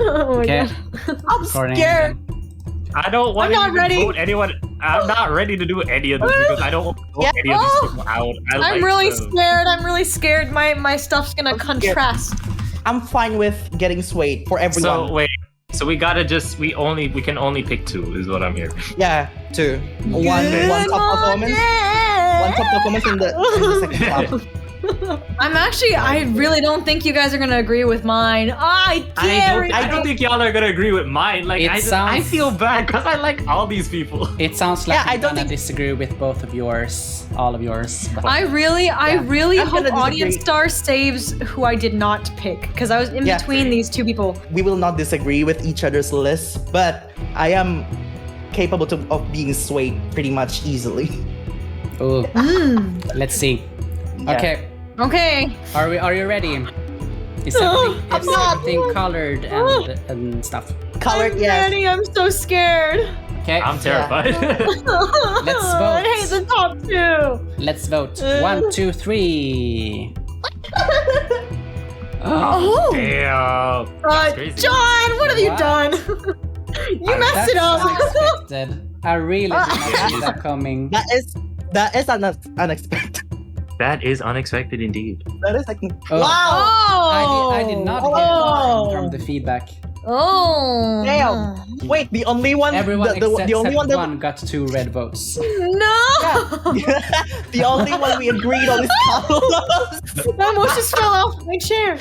Oh my Okay. God. I'm Courtney scared. again. I don't want I'm to not ready. vote anyone. I'm not ready to do any of this because I don't want to vote Yeah. any of these people out. I'm really scared. I'm really scared. My stuff's gonna scared. contrast. I'm fine with getting swayed for everyone. So wait. So we gotta we can only pick 2 is what I'm hearing. Yeah, 2. One top performance. One top performance in the second top. I really don't think you guys are gonna agree with mine. I don't think y'all are gonna agree with mine. Like It I sounds- feel bad because I like all these people. It sounds like Yeah, I I'm don't gonna think- disagree with both of yours, all of yours. But I really I'm hope gonna Audience disagree. Star saves who I did not pick because I was in Yeah. between these 2 people. We will not disagree with each other's lists, but I am capable of being swayed pretty much easily. ooh, Mm. let's see. Yeah. Okay, Okay. are you ready? Is I'm not. everything colored and stuff? Colored, I'm yes. ready. I'm so scared. Okay, I'm terrified. Let's I vote. hate the top 2. let's vote. 1, 2, 3. Oh. Damn. That's crazy. John, what have you What? done? You messed That's it up. unexpected. I really did not see that coming. That is unexpected. That is unexpected indeed. That is like Oh. wow. Oh. I did not get Oh. from the feedback. Oh. Damn. Wait, the only one Everyone the except only one that one got 2 red votes. No. the only one we agreed on is Carlos. I almost just fell off my chair.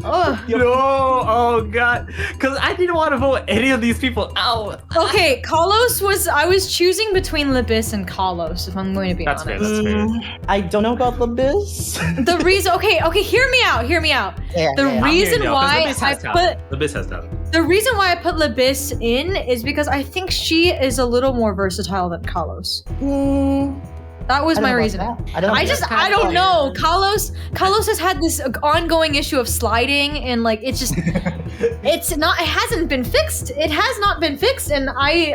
Oh. No, oh god, because I didn't want to vote any of these people out. Okay, I was choosing between Libis and Carlos, if I'm going to be That's fair. honest. That's fair. I don't know about Libis. The reason, okay, hear me out. Yeah, The yeah. reason why The Biz has talent. the reason why I put Libis in is because I think she is a little more versatile than Carlos. That was I don't my know about reason. that. I don't know. Carlos has had this ongoing issue of sliding, and like it hasn't been fixed. It has not been fixed, and I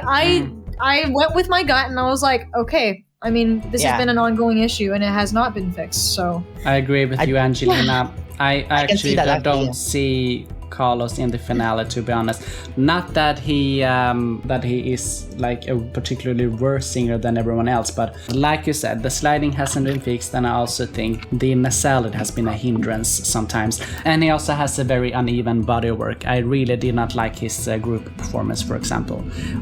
went with my gut, and I was like, okay. I mean, this has been an ongoing issue, and it has not been fixed. So I agree with you, Angelina. I can see actually that, don't yeah. see Carlos in the finale, to be honest. Not that he is like a particularly worse singer than everyone else, but like you said, the sliding hasn't been fixed, and I also think the nasality has been a hindrance sometimes. And he also has a very uneven body work. I really did not like his group performance, for example.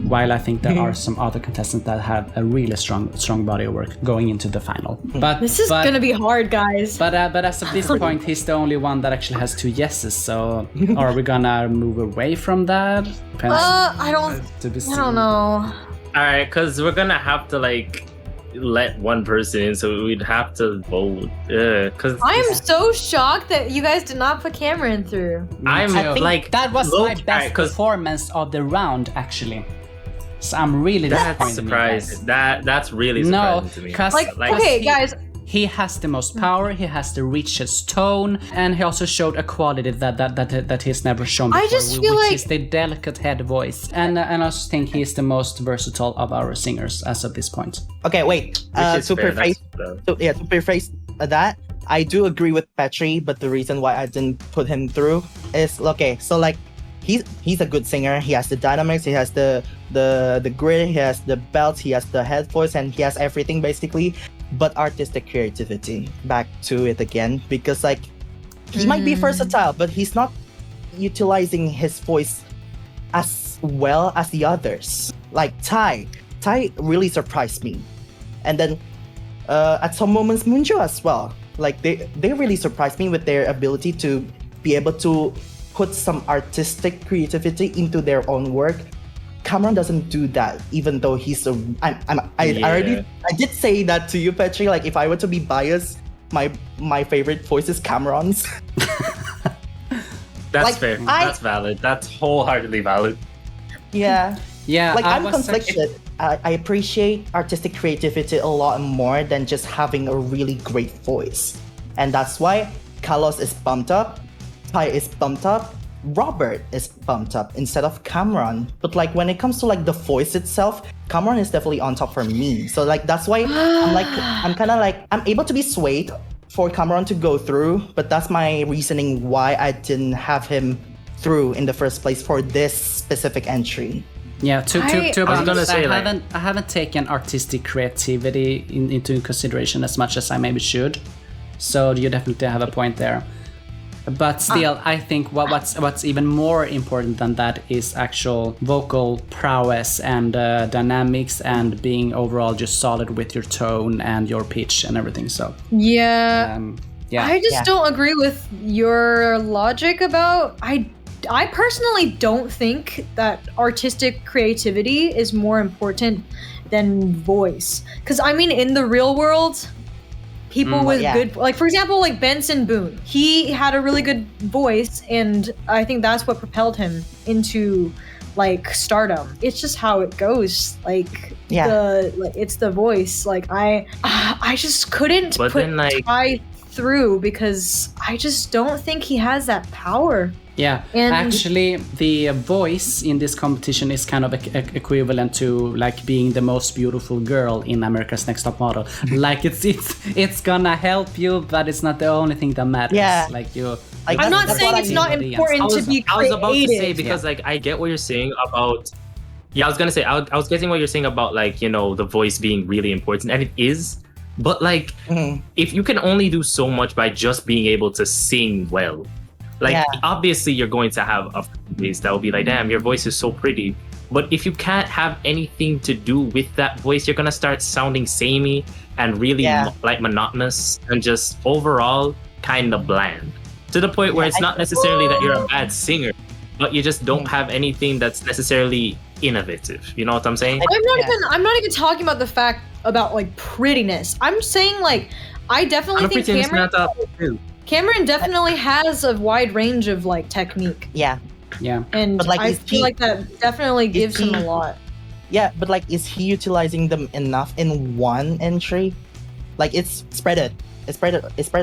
While I think there are some other contestants that have a really strong body work going into the final. But this is gonna be hard, guys. But as of this point, he's the only one that actually has 2 yeses. So are we gonna move away from that? I don't know. All right, because we're gonna have to like let one person in, so we'd have to vote. Because I am so shocked that you guys did not put Cameron through. I'm too. like That was my best alright, 'cause performance of the round, actually. So I'm really that's disappointed in you guys. surprising. That's really surprising to me. because Okay, guys. he has the most power, he has the richest tone, and he also showed a quality that he's never shown before, I just feel which like- is the delicate head voice. And I also think he's the most versatile of our singers as of this point. Okay, wait. Which is To fair, paraphrase, that's- to paraphrase that, I do agree with Petri, but the reason why I didn't put him through is okay. So like, he's a good singer. He has the dynamics. He has the grit. He has the belts. He has the head voice, and he has everything basically. But artistic creativity, back to it again, because like he might be versatile, but he's not utilizing his voice as well as the others. Like Ty really surprised me, and then at some moments Munjo as well. Like they really surprised me with their ability to be able to put some artistic creativity into their own work. Cameron doesn't do that, even though he's I did say that to you, Petri. Like if I were to be biased, my favorite voice is Cameron's. That's Like, fair. That's valid. That's wholeheartedly valid. Yeah. Yeah, Like I'm was conflicted. I appreciate artistic creativity a lot more than just having a really great voice. And that's why Carlos is bumped up, Ty is bumped up, Robert is bumped up instead of Cameron. But like when it comes to like the voice itself, Cameron is definitely on top for me. So like that's why I'm able to be swayed for Cameron to go through, but that's my reasoning why I didn't have him through in the first place for this specific entry. Yeah, to I be was gonna honest, say, I haven't taken artistic creativity into consideration as much as I maybe should. So you definitely have a point there. But still, I think what's even more important than that is actual vocal prowess and dynamics and being overall just solid with your tone and your pitch and everything. So Yeah. yeah, I just don't agree with your logic about I personally don't think that artistic creativity is more important than voice. Cuz I mean in the real world, people with good, like for example, like Benson Boone, he had a really good voice, and I think that's what propelled him into like stardom. It's just how it goes. Like it's the voice. Like I just couldn't put Ty through because I just don't think he has that power. Yeah, and actually, the voice in this competition is kind of equivalent to like being the most beautiful girl in America's Next Top Model. Like it's gonna help you, but it's not the only thing that matters. Yeah. Like you. Like, I'm not saying it's not important to be creative. I was about to say because like I get what you're saying about. Yeah, I was gonna say I was getting what you're saying about like the voice being really important, and it is. But like, if you can only do so much by just being able to sing well. Like, obviously, you're going to have a voice that will be like, damn, your voice is so pretty. But if you can't have anything to do with that voice, you're going to start sounding samey and really like monotonous and just overall kind of bland. To the point where it's not necessarily that you're a bad singer, but you just don't have anything that's necessarily innovative. You know what I'm saying? I'm not even talking about the fact about like prettiness. I'm saying like, I definitely think Cameron definitely has a wide range of like technique. Yeah. And but, like, I feel like that definitely gives him a lot. Yeah, but like, is he utilizing them enough in one entry? Like, it's spread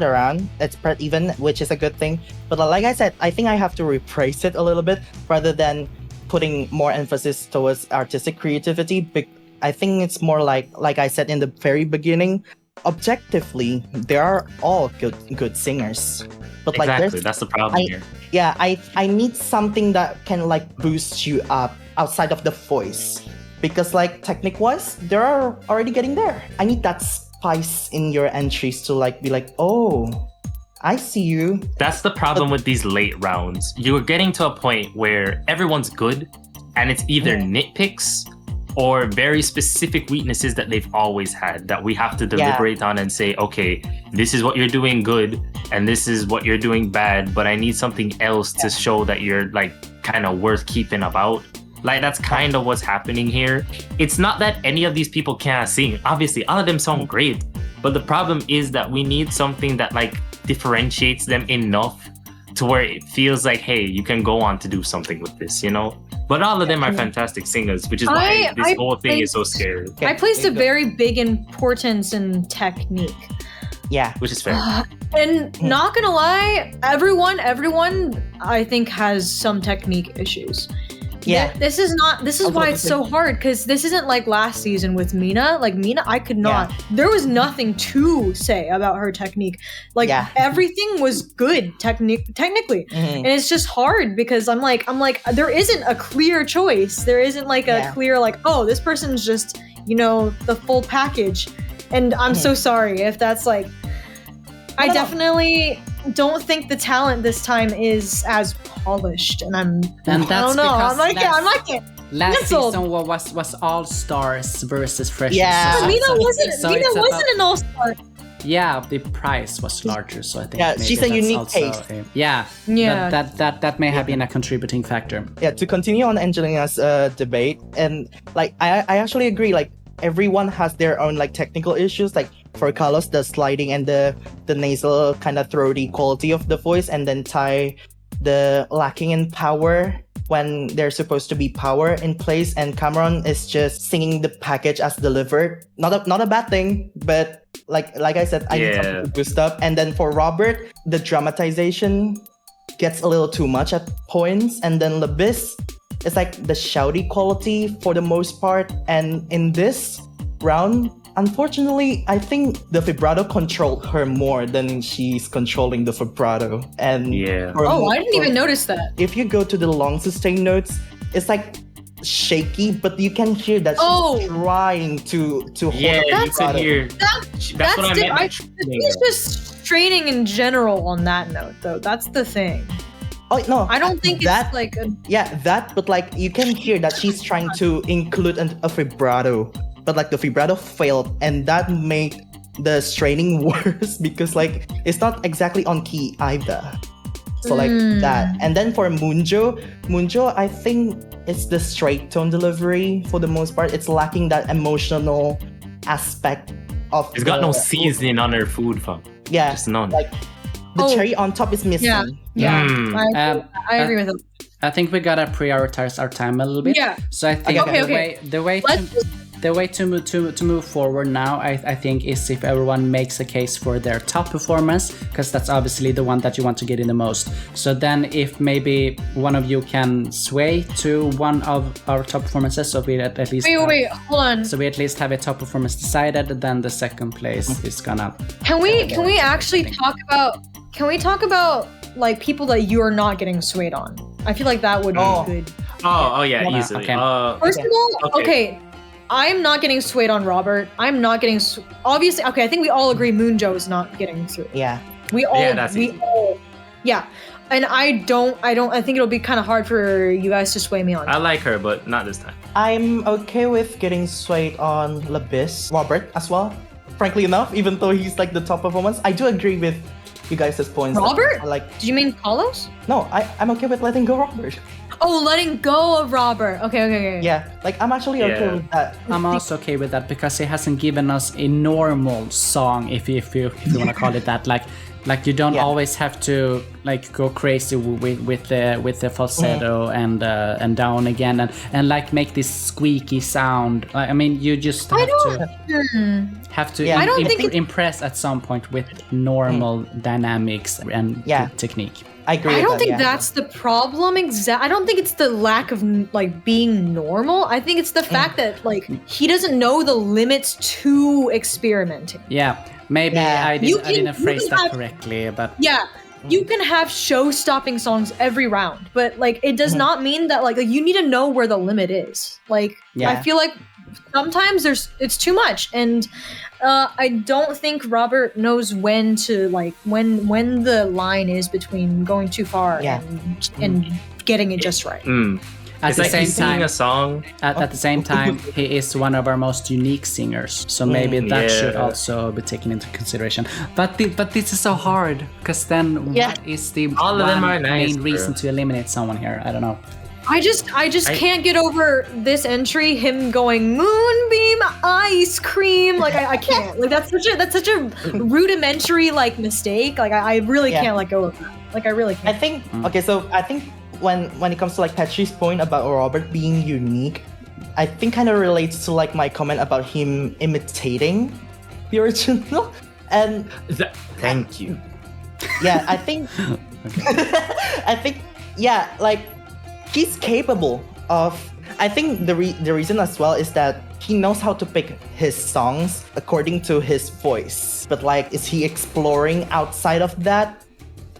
around. It's spread even, which is a good thing. But like I said, I think I have to rephrase it a little bit rather than putting more emphasis towards artistic creativity. I think it's more like I said in the very beginning. Objectively, they are all good singers, but like that's the problem here. Yeah, I need something that can like boost you up outside of the voice, because like technique wise, they're already getting there. I need that spice in your entries to like be like, oh, I see you. That's the problem with these late rounds. You're getting to a point where everyone's good, and it's either nitpicks or very specific weaknesses that they've always had that we have to deliberate on and say, okay, this is what you're doing good and this is what you're doing bad, but I need something else to show that you're like kind of worth keeping about. Like that's kind of what's happening here. It's not that any of these people can't sing. Obviously, all of them sound great, but the problem is that we need something that like differentiates them enough to where it feels like, hey, you can go on to do something with this, But all of them are fantastic singers, which is why this whole thing is so scary. I placed a very big importance in technique. Yeah. Which is fair. And not gonna lie, everyone I think has some technique issues. Yeah. This is why it's so hard, because this isn't like last season with Mina. Like Mina, I could not. There was nothing to say about her technique. Like everything was good technically, and it's just hard because I'm like there isn't a clear choice. There isn't like a clear like, oh, this person's just the full package. And I'm so sorry if that's like. I definitely don't think the talent this time is as polished, and I don't know. I'm like it. Last season was all stars versus freshers. Yeah, so Mina wasn't an all star. Yeah, the price was larger, so I think. Yeah, she's a unique also taste. Yeah. That may have been a contributing factor. Yeah, to continue on Angelina's debate, and like I actually agree. Like everyone has their own like technical issues. Like for Carlos, the sliding and the nasal kind of throaty quality of the voice, and then Ty, the lacking in power when there's supposed to be power in place, and Cameron is just singing the package as delivered. Not a bad thing, but like I said, I need something to boost up. And then for Robert, the dramatization gets a little too much at points, and then Lebis, it's like the shouty quality for the most part. And in this round, unfortunately, I think the vibrato controlled her more than she's controlling the vibrato. And Yeah. I didn't even notice that. if you go to the long sustain notes, it's like shaky, but you can hear that she's trying to hold Yeah, the you could vibrato. hear. That's what I meant by He's just straining in general on that note, though. That's the thing. Oh no, I don't think that, it's like a... Yeah, that, but like you can hear that she's trying to include a vibrato, but like the vibrato failed, and that made the straining worse because like it's not exactly on key either. So like that. And then for Moonjo, I think it's the straight tone delivery for the most part. It's lacking that emotional aspect of. It's got no seasoning on her food, fam. Yeah, Just none. like the cherry on top is missing. Yeah, Mm. I agree with him. I think we gotta prioritize our time a little bit. Yeah. So I think the way to move forward now, I think, is if everyone makes a case for their top performance, because that's obviously the one that you want to get in the most. So then, if maybe one of you can sway to one of our top performances, so we at least Wait, hold on. So we at least have a top performance decided. Then the second place is gonna. Can we actually talk about? Can we talk about like people that you are not getting swayed on? I feel like that would be good. Oh yeah, Yeah, easily. okay. First of all, okay. I'm not getting swayed on Robert. I'm not getting obviously. Okay, I think we all agree Moonjo is not getting swayed. Yeah. That's easy. Yeah. And I think it'll be kind of hard for you guys to sway me on. I like her, but not this time. I'm okay with getting swayed on Labis, Robert as well. Frankly enough, even though he's like the top performance, I do agree with you guys' points. Robert? Like, Did you mean Carlos? no, I'm okay with letting go Robert. Oh, letting go of Robert. Okay. Yeah, like I'm actually okay Yeah. with that. I'm also okay with that because he hasn't given us a normal song, if you want to call it that. Like you don't always have to like go crazy with the falsetto and down again and like make this squeaky sound. I mean, you just have to I don't think impress at some point with normal dynamics and technique. I agree. I don't with think that, yeah. that's the problem. I don't think it's the lack of like being normal. I think it's the fact that like he doesn't know the limits to experimenting. Yeah, maybe Yeah. I didn't phrase that have- correctly, but Yeah, you can have show-stopping songs every round, but like it does not mean that like you need to know where the limit is. Like I feel like sometimes it's too much, and I don't think Robert knows when to like when the line is between going too far and getting it just right. at It's the like same he's singing time, a song. at the same time, he is one of our most unique singers. So maybe that should Yeah. also be taken into consideration. But this is so hard because then what is the All of them one are nice, main reason to eliminate someone here? I don't know. I just can't get over this entry. Him going moonbeam ice cream. Like I can't. Like that's such a rudimentary like mistake. Like I really can't let go of that. Like I really I can't. think okay, so I think when it comes to like Petri's point about Robert being unique, I think kind of relates to like my comment about him imitating the original. And Thank you. yeah, I think like he's capable of. I think the reason as well is that he knows how to pick his songs according to his voice. But like, is he exploring outside of that?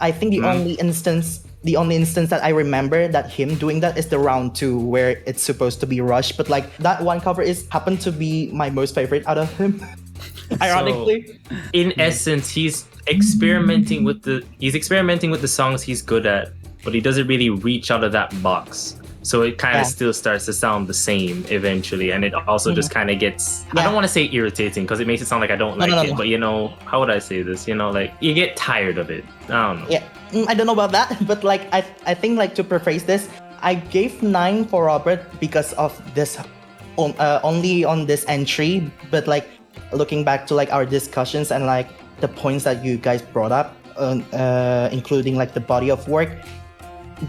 I think the only instance that I remember that him doing that is the round 2 where it's supposed to be Rush. But like that one cover happened to be my most favorite out of him. Ironically, So, in essence, he's experimenting with the songs he's good at, but he doesn't really reach out of that box. So it kind of still starts to sound the same eventually, and it also just kind of gets. I don't want to say irritating because it makes it sound like I don't like it, but you know, how would I say this? You know, like you get tired of it. I don't know. Yeah, I don't know about that, but like I think like to paraphrase this, I gave 9 for Robert because of this, only on this entry. But like looking back to like our discussions and like the points that you guys brought up, including like the body of work,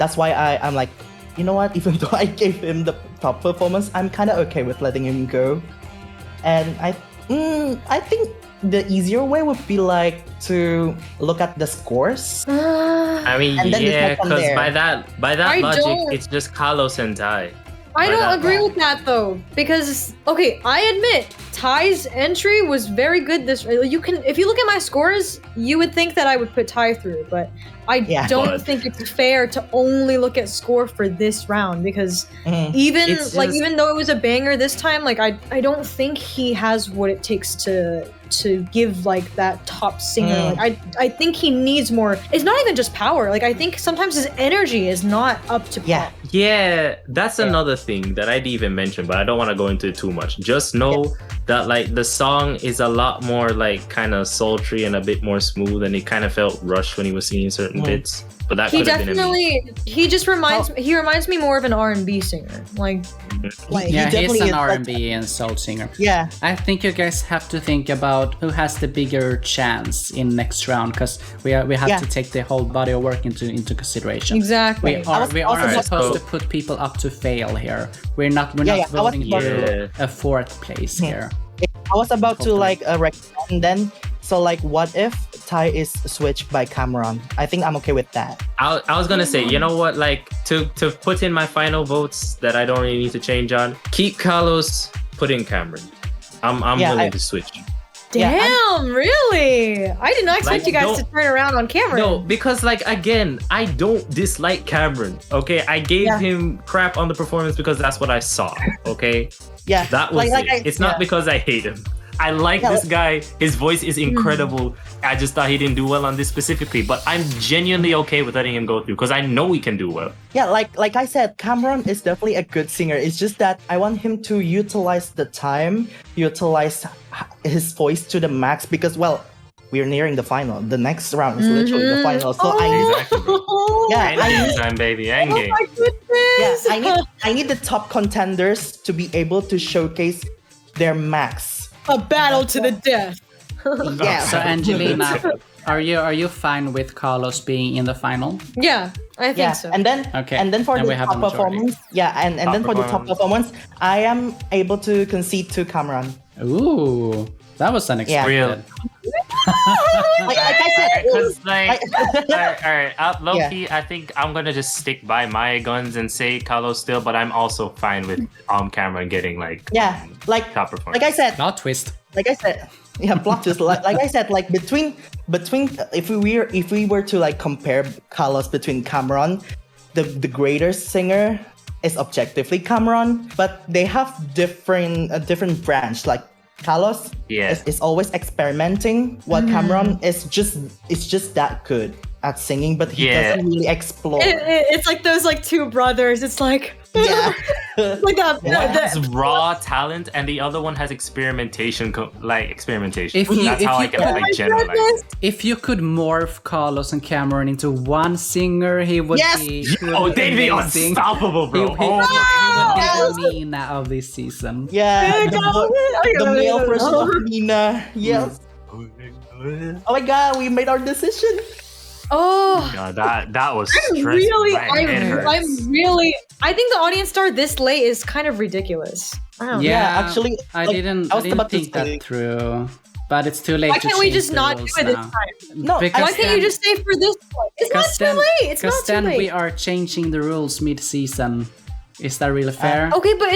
that's why I'm like, you know what? Even though I gave him the top performance, I'm kind of okay with letting him go. And I think the easier way would be like to look at the scores. I mean, And then yeah, decide from because there. by that I logic, don't- it's just Carlos and Ty. I By don't that agree point. with that though, because okay, I admit Ty's entry was very good. If you look at my scores, you would think that I would put Ty through, but I don't think it's fair to only look at score for this round because even though it was a banger this time, like I don't think he has what it takes to give like that top singer. Like I think he needs more. It's not even just power. Like I think sometimes his energy is not up to par. Yeah, that's another thing that I didn't even mention, but I don't want to go into it too much. Just know that like the song is a lot more like kind of sultry and a bit more smooth, and it kind of felt rushed when he was singing certain bits. But that could have been he just reminds me more of an R&B singer. He's an R&B and soul singer. Yeah. I think you guys have to think about who has the bigger chance in next round because we have to take the whole body of work into consideration. Exactly. We are supposed to put people up to fail here. We're not voting for a fourth place here. I was about to recommend then. So like, what if Ty is switched by Cameron? I think I'm okay with that. I was gonna say, you know what? Like to put in my final votes that I don't really need to change on. Keep Carlos. Put in Cameron. I'm willing to switch. Damn, really? I did not expect you guys to turn around on Cameron. No, because like again, I don't dislike Cameron. Okay, I gave him crap on the performance because that's what I saw. Okay. Yeah. That was it. It's not because I hate him. I like this guy. His voice is incredible. I just thought he didn't do well on this specifically, but I'm genuinely okay with letting him go through because I know he can do well. Yeah, like I said, Cameron is definitely a good singer. It's just that I want him to utilize the time, utilize his voice to the max because, well, we're nearing the final. The next round is literally the final. So I need time, baby. Endgame. Oh my goodness. I need the top contenders to be able to showcase their max. A battle to the death. So Angelina, are you fine with Carlos being in the final? Yeah, I think so. And then for the top performance, then for the top performance, I am able to concede to Cameron. Ooh, that was unexpected. Like I said, low-key, I think I'm gonna just stick by my guns and say Carlos still, but I'm also fine with Cameron getting top performance. Like I said, plot twist. Like I said, plot twist. Like I said, like between if we were to like compare Carlos between Cameron, the greater singer is objectively Cameron, but they have different branch. Like Carlos is always experimenting, while Cameron is just that good at singing, but he doesn't really explore. It's like those like two brothers. It's like like that. One has raw talent, and the other one has experimentation. Experimentation. That's how I can generalize it. If you could morph Carlos and Cameron into one singer, he would be. They'd be unstoppable, bro. He would be the Mina of this season. Yeah, the male version of Mina. Yes. Oh my God, we made our decision. Oh, God, that was stressful. I think the audience star this late is kind of ridiculous. Actually, I didn't think that through. But it's too late. Why can't we just not do it this time? No, why can't you just stay for this one? It's not too late. It's not too late. Because then we are changing the rules mid-season. Is that really fair? Okay, but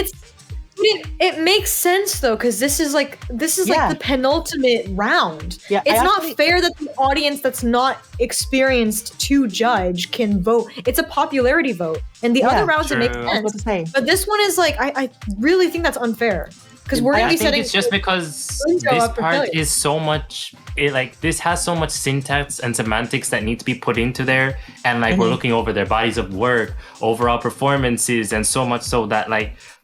it makes sense though, because this is like the penultimate round. Yeah, it's not fair that the audience that's not experienced to judge can vote. It's a popularity vote, and the other rounds it makes sense. But this one is like I really think that's unfair. Because we're gonna be setting. It's just because this part is so much. This has so much syntax and semantics that need to be put into there, and we're looking over their bodies of work, overall performances, and so much so that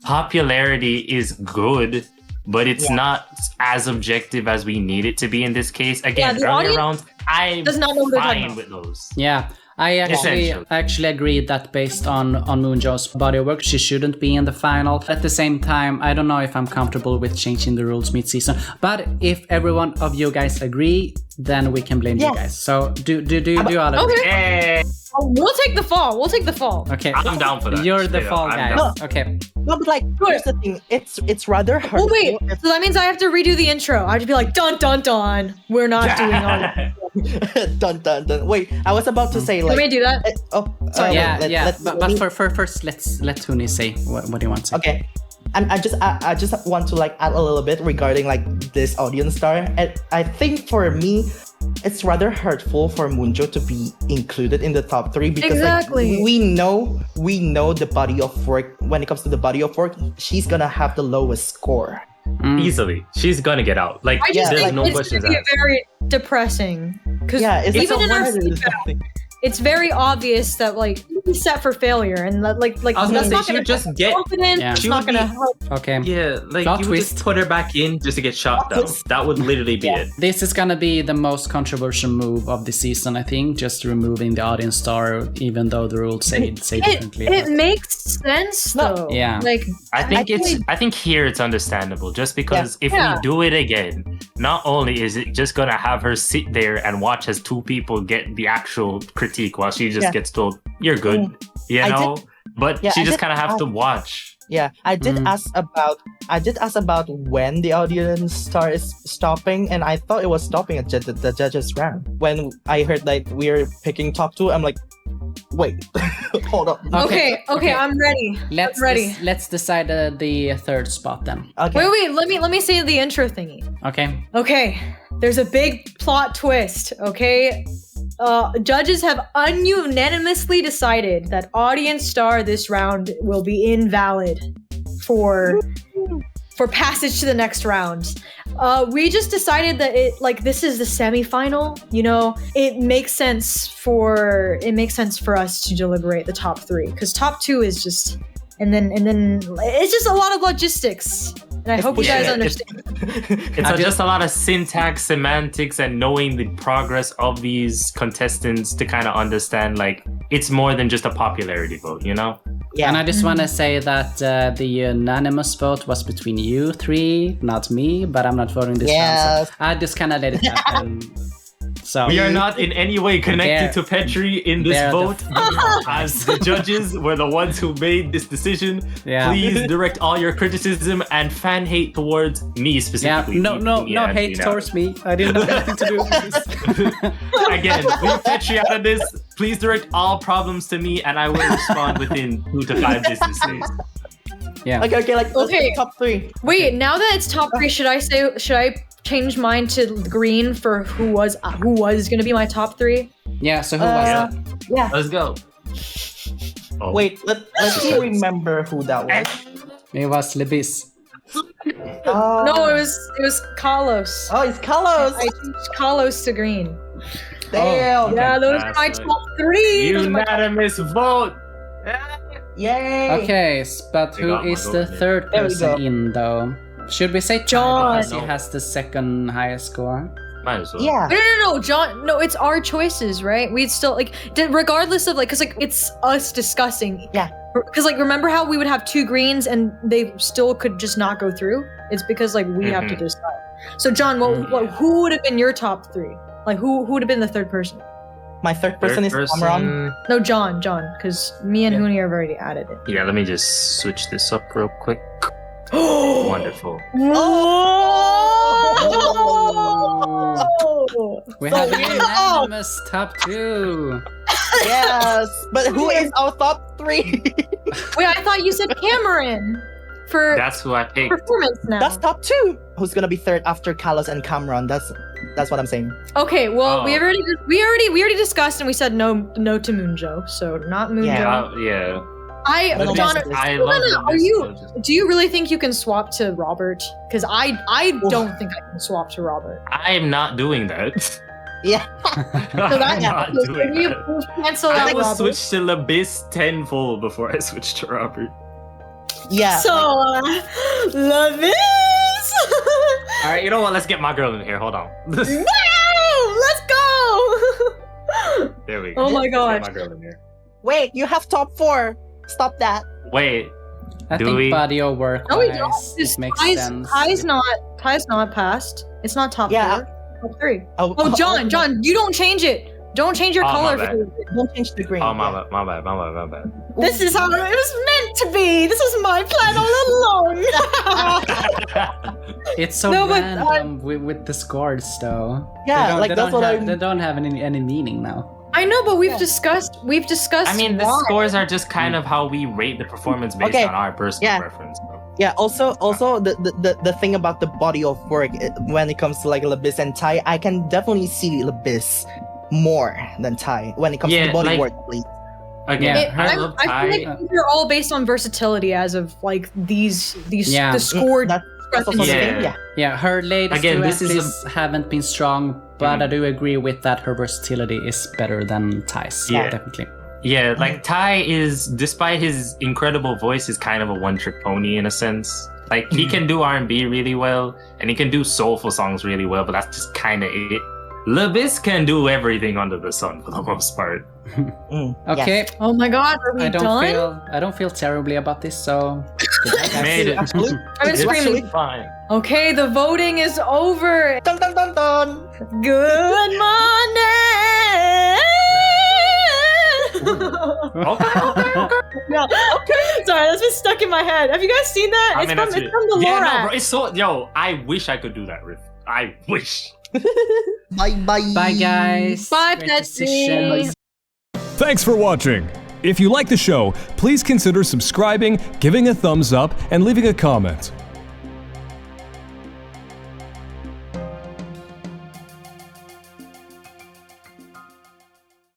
popularity is good, but it's not as objective as we need it to be in this case. Again, earlier rounds, I'm fine with those. Yeah. I actually agree that based on Moonjo's body of work, she shouldn't be in the final. At the same time, I don't know if I'm comfortable with changing the rules mid-season. But if every one of you guys agree, then we can blame you guys. So do all of it. Okay. We'll take the fall. Okay. I'm down for that. You're the fall guy. Okay. No, but here's the thing. It's rather hard. Oh wait, so that means I have to redo the intro. I have to be like, dun dun dun. We're not doing all of it. Dun dun dun. Wait, I was about to say Can we do that? Sorry. But first, let's let Tuni say what do you want to say. Okay. And I just want to like add a little bit regarding like this audience star. And I think for me, it's rather hurtful for Moonjo to be included in the top 3 because Exactly. like, we know the body of work. When it comes to the body of work, she's gonna have the lowest score. Easily, she's gonna get out. Like, I just there's think no it's questions gonna be asked. very depressing. Because Yeah, it's even like in our a feedback, it's very obvious that like he's set for failure, and like I was gonna that's say, not she would gonna just get. confidence. Yeah. It's She not would gonna be- help. Okay. Yeah, like Plot you would just twist. put her back in just to get shot down. twist. That would literally be it. This is gonna be the most controversial move of the season, I think. Just removing the audience star, even though the rules say differently. It but- makes sense No. though. Yeah. Like I think here it's understandable, just because if Yeah. we do it again, not only is it just gonna have her sit there and watch as 2 people get the actual critique while she just Yeah. gets told you're good, you I know, but Yeah, she I just did kind of have to ask- watch. Yeah, I did ask about when the audience star is stopping, and I thought it was stopping at the judges round. When I heard like we're picking top 2, I'm like, wait, hold up. okay, I'm ready. Let's ready. let's decide the third spot then. Okay. Wait, let me say the intro thingy. Okay. Okay, there's a big plot twist, okay? Judges have ununanimously decided that audience star this round will be invalid for passage to the next round. We just decided that this is the semifinal, you know? It makes sense for us to deliberate the top 3 cuz top 2 is just and then it's just a lot of logistics. And I hope you guys Yeah, understand. It's just a lot of syntax, semantics, and knowing the progress of these contestants to kind of understand, like, it's more than just a popularity vote, you know? Yeah. And I just want to say that the unanimous vote was between you 3, not me, but I'm not voting this round. Yes. So I just kind of let it happen. So We are not in any way connected to Petri in this they're the- vote. As the judges were the ones who made this decision, Yeah. please direct all your criticism and fan hate towards me Yeah, specifically. no Yeah, hate you know. towards me. I didn't have anything to do with this. Again, leave Petri out of this. Please direct all problems to me, and I will respond within 2 to 5 business days. Yeah. Okay, let's Okay. pick top 3. Wait, now that it's top 3, should I change mine to green for who was going to be my top 3? Yeah, so who was Yeah. that? Yeah. Let's go. Oh. Wait, let's see remember who that was. It was Libis. Oh. No, it was Carlos. Oh, it's Carlos. I changed Carlos to green. Damn. Yeah, those are That's my right. top 3. Those are my top- Unanimous vote. Yay. Okay, but They who got my is vote the in. third There we person go. in though? Should we say John. because he has the second highest score? Might as well. Yeah. No, John. No, it's our choices, right? We'd still regardless of because it's us discussing. Yeah. Because remember how we would have 2 greens and they still could just not go through? It's because we have to Mhm. decide. So John, who would have been your top 3? Like who would have been the third person? My third person is Cameron. No, John, because me and Yeah. Huni have already added it. Yeah, let me just switch this up real quick. Wonderful. Oh! We So have a weird. unanimous top 2. Yes. But who is our top 3? Wait, I thought you said Cameron for That's who I picked. performance now. That's top 2. Who's gonna be third after Carlos and Cameron? That's what I'm saying. Okay, well, Oh. we already discussed and we said no to Moonjo, so not Moonjo. Yeah. Yeah. Little John, messages. I love the are you? messages. Do you really think you can swap to Robert? Because I don't think I can swap to Robert. I am not doing that. Yeah. So I'm not so doing you that. cancel I out will Robert. switch to Labis tenfold before I switch to Robert. Yeah. So love this. All right, you know what? Let's get my girl in here. Hold on. Let's go. There we go. Oh my Let's gosh. get my girl in here. Wait, you have top 4. Stop that. Wait. I Do think we? body of work No, we wise, don't. it makes sense. Ty's not passed. It's not top Yeah. 4. Top 3. Oh, Oh, John, you don't change it. Don't change your Oh, color. my bad. Don't change the green. Oh, my yeah. bad, my bad. This is how it was meant to be. This was my plan all along. It's so No, but, random with the scores though. Yeah, they that's what I'm. they don't have any meaning now. I know, but we've Yeah. discussed. I mean, the why. scores are just kind of how we rate the performance based Okay, on our personal yeah. preference. So. Yeah. Also, the thing about the body of work when it comes to like Labis and Tai, I can definitely see Labis more than Tai when it comes to the body work. Please. Again, Yeah. I feel like these are all based on versatility as of like these the scored. That's also the thing. Yeah, her latest Again, two this is entries haven't been strong, but I do agree with that her versatility is better than Ty's. Yeah. Definitely. Yeah, like Tai is, despite his incredible voice, is kind of a one-trick pony in a sense. Like he can do R&B really well, and he can do soulful songs really well, but that's just kind of it. Labis can do everything under the sun for the most part. Okay. Yes. Oh my god, are we done? I don't feel terribly about this, so Made it. I've been It's screaming. actually Fine. Okay, the voting is over. Dun dun dun dun. Good morning. Okay. No, okay. Sorry, that's been stuck in my head. Have you guys seen that? It's from the Yeah, Lorax. no, bro, it's so. Yo, I wish I could do that riff. I wish. Bye bye. bye guys. Bye, Great Betsy. decision. Thanks for watching. If you like the show, please consider subscribing, giving a thumbs up, and leaving a comment.